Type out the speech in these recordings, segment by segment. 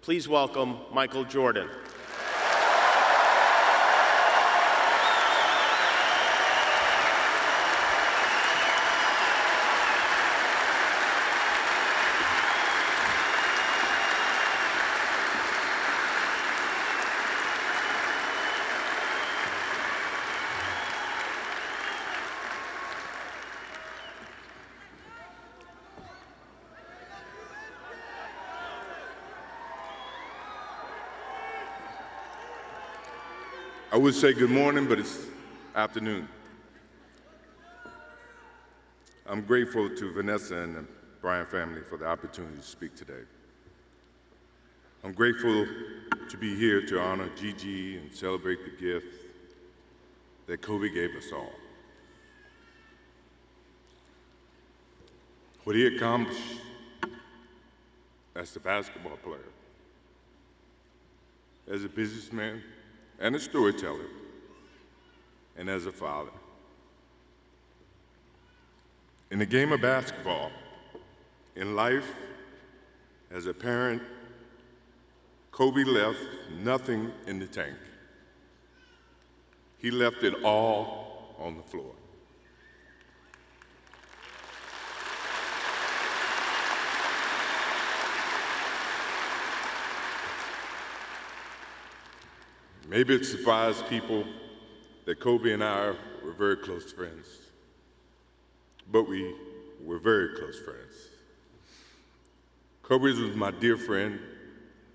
Please welcome Michael Jordan. I would say good morning, but it's afternoon. I'm grateful to Vanessa and the Bryant family for the opportunity to speak today. I'm grateful to be here to honor Gigi and celebrate the gift that Kobe gave us all. What he accomplished as a basketball player, as a businessman, and a storyteller, and as a father. In the game of basketball, in life, as a parent, Kobe left nothing in the tank. He left it all on the floor. Maybe it surprised people that Kobe and I were very close friends, but we were very close friends. Kobe was my dear friend.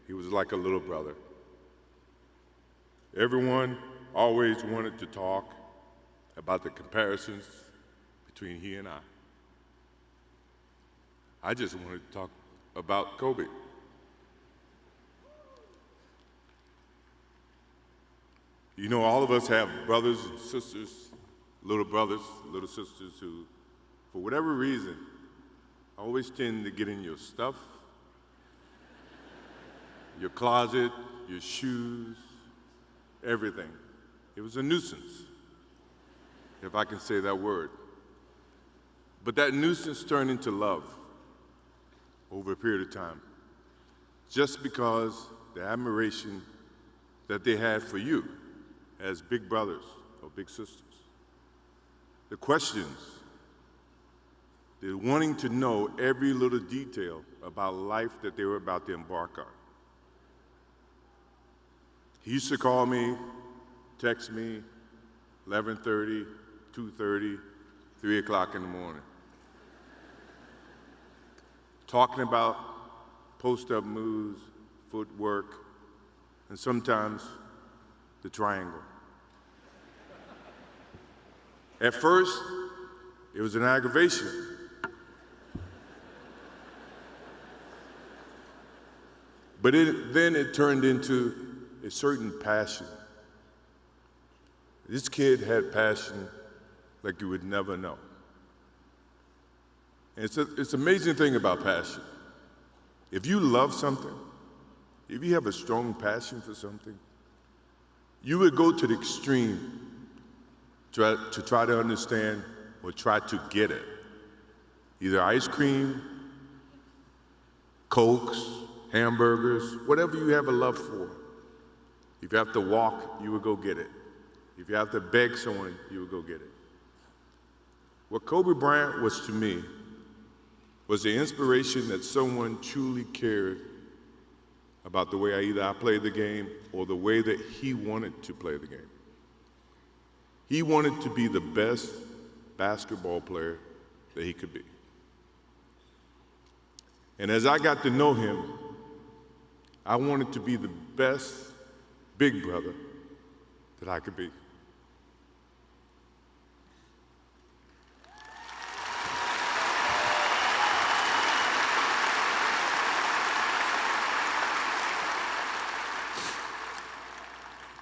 He was like a little brother. Everyone always wanted to talk about the comparisons between he and I. I just wanted to talk about Kobe. You know, all of us have brothers and sisters, little brothers, little sisters who, for whatever reason, always tend to get in your stuff, your closet, your shoes, everything. It was a nuisance, if I can say that word. But that nuisance turned into love over a period of time, just because the admiration that they had for you as big brothers or big sisters. The questions, the wanting to know every little detail about life that they were about to embark on. He used to call me, text me, 11:30, 2:30, 3 o'clock in the morning, talking about post-up moves, footwork, and sometimes the triangle. At first, it was an aggravation. But then it turned into a certain passion. This kid had passion like you would never know. And it's an amazing thing about passion. If you love something, if you have a strong passion for something, you would go to the extreme to try to understand or try to get it. Either ice cream, Cokes, hamburgers, whatever you have a love for. If you have to walk, you would go get it. If you have to beg someone, you would go get it. What Kobe Bryant was to me was the inspiration that someone truly cared about the way I played the game or the way that he wanted to play the game. He wanted to be the best basketball player that he could be. And as I got to know him, I wanted to be the best big brother that I could be.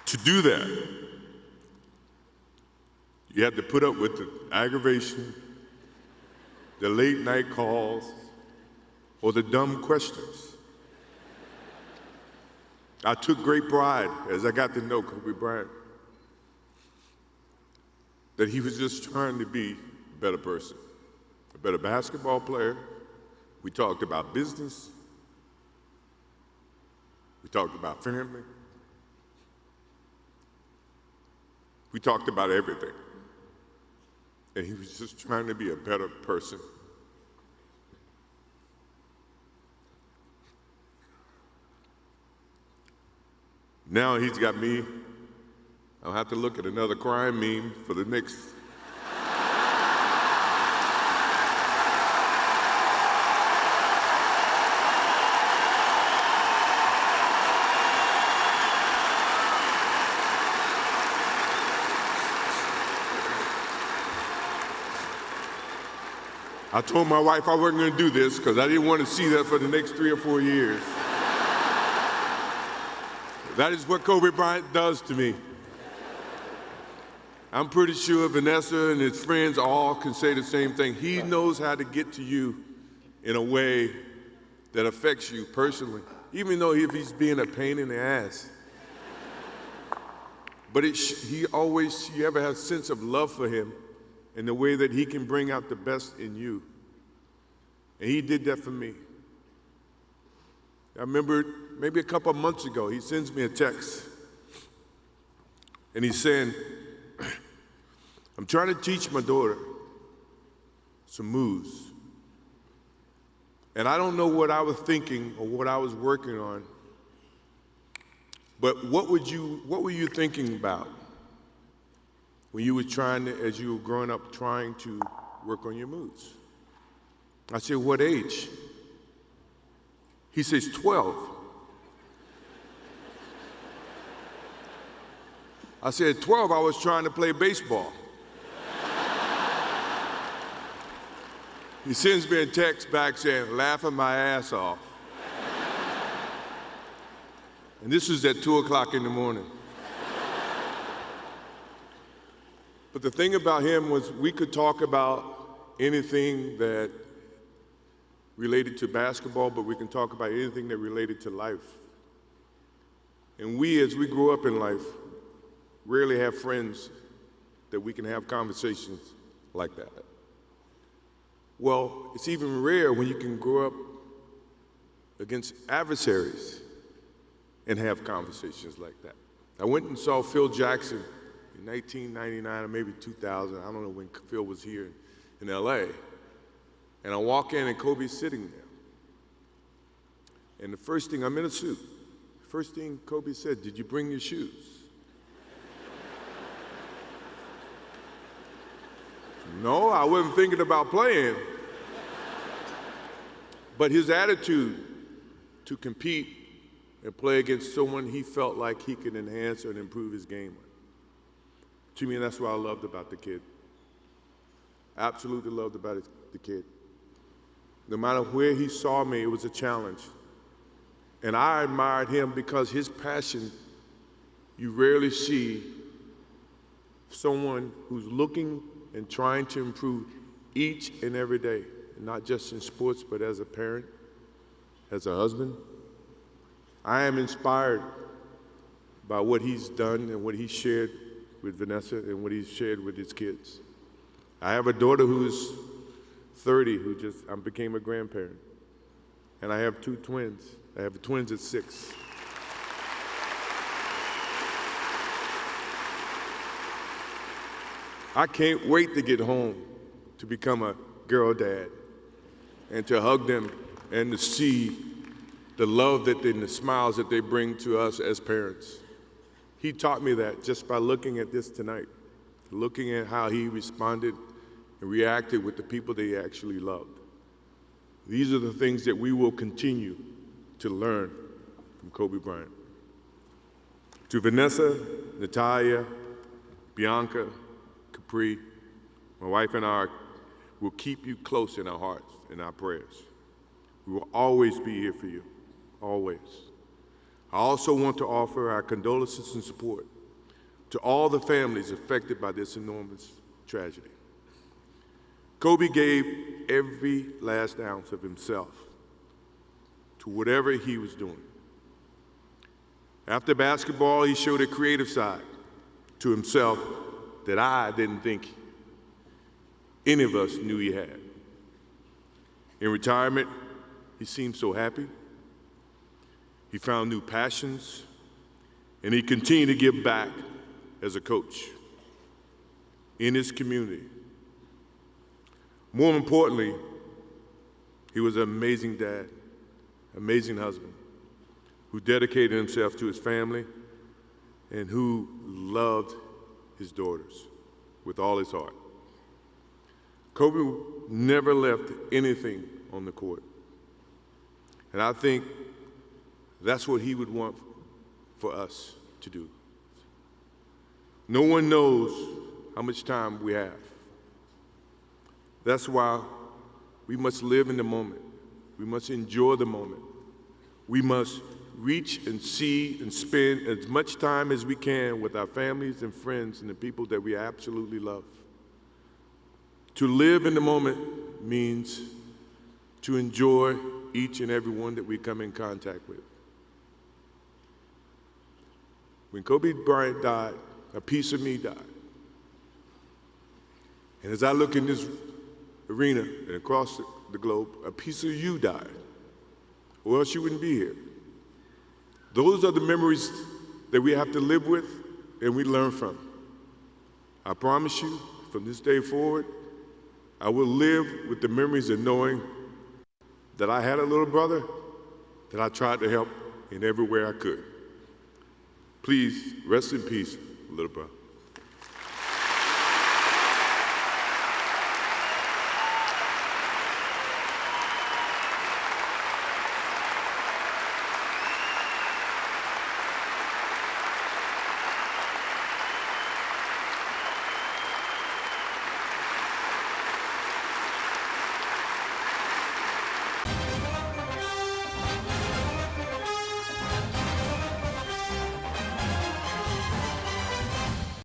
To do that, you had to put up with the aggravation, the late night calls, or the dumb questions. I took great pride as I got to know Kobe Bryant that he was just trying to be a better person, a better basketball player. We talked about business. We talked about family. We talked about everything. And he was just trying to be a better person. Now he's got me. I'll have to look at another crime meme for the next. I told my wife I wasn't going to do this because I didn't want to see that for the next 3 or 4 years. That is what Kobe Bryant does to me. I'm pretty sure Vanessa and his friends all can say the same thing. He knows how to get to you in a way that affects you personally, even though if he's being a pain in the ass. But you ever have a sense of love for him in the way that he can bring out the best in you. And he did that for me. I remember maybe a couple of months ago, he sends me a text. And he's saying, I'm trying to teach my daughter some moves. And I don't know what I was thinking or what I was working on, but what were you thinking about when you were as you were growing up, trying to work on your moves? I said, what age? He says, 12. I said, 12, I was trying to play baseball. He sends me a text back saying, laughing my ass off. And this was at 2 o'clock in the morning. But the thing about him was we could talk about anything that related to basketball, but we can talk about anything that related to life. And as we grow up in life, rarely have friends that we can have conversations like that. Well, it's even rare when you can grow up against adversaries and have conversations like that. I went and saw Phil Jackson in 1999 or maybe 2000. I don't know when Phil was here in LA. And I walk in and Kobe's sitting there. And the first thing, I'm in a suit. The first thing Kobe said, did you bring your shoes? No, I wasn't thinking about playing. But his attitude to compete and play against someone he felt like he could enhance and improve his game with. To me, that's what I loved about the kid. Absolutely loved about the kid. No matter where he saw me, it was a challenge. And I admired him because his passion, you rarely see someone who's looking and trying to improve each and every day, not just in sports, but as a parent, as a husband. I am inspired by what he's done and what he shared with Vanessa and what he's shared with his kids. I have a daughter who's 30 who I became a grandparent. And I have 2 twins. I have twins at 6. I can't wait to get home to become a girl dad and to hug them and to see the love and the smiles that they bring to us as parents. He taught me that just by looking at this tonight, looking at how he responded and reacted with the people that he actually loved. These are the things that we will continue to learn from Kobe Bryant. To Vanessa, Natalia, Bianca, Capri, my wife and I will keep you close in our hearts and our prayers. We will always be here for you, always. I also want to offer our condolences and support to all the families affected by this enormous tragedy. Kobe gave every last ounce of himself to whatever he was doing. After basketball, he showed a creative side to himself that I didn't think any of us knew he had. In retirement, he seemed so happy. He found new passions, and he continued to give back as a coach in his community. More importantly, he was an amazing dad, amazing husband, who dedicated himself to his family and who loved his daughters with all his heart. Kobe never left anything on the court. And I think that's what he would want for us to do. No one knows how much time we have. That's why we must live in the moment. We must enjoy the moment. We must reach and see and spend as much time as we can with our families and friends and the people that we absolutely love. To live in the moment means to enjoy each and every one that we come in contact with. When Kobe Bryant died, a piece of me died. And as I look in this arena and across the globe, a piece of you died, or else you wouldn't be here. Those are the memories that we have to live with and we learn from. I promise you, from this day forward, I will live with the memories of knowing that I had a little brother that I tried to help in every way I could. Please rest in peace, little brother.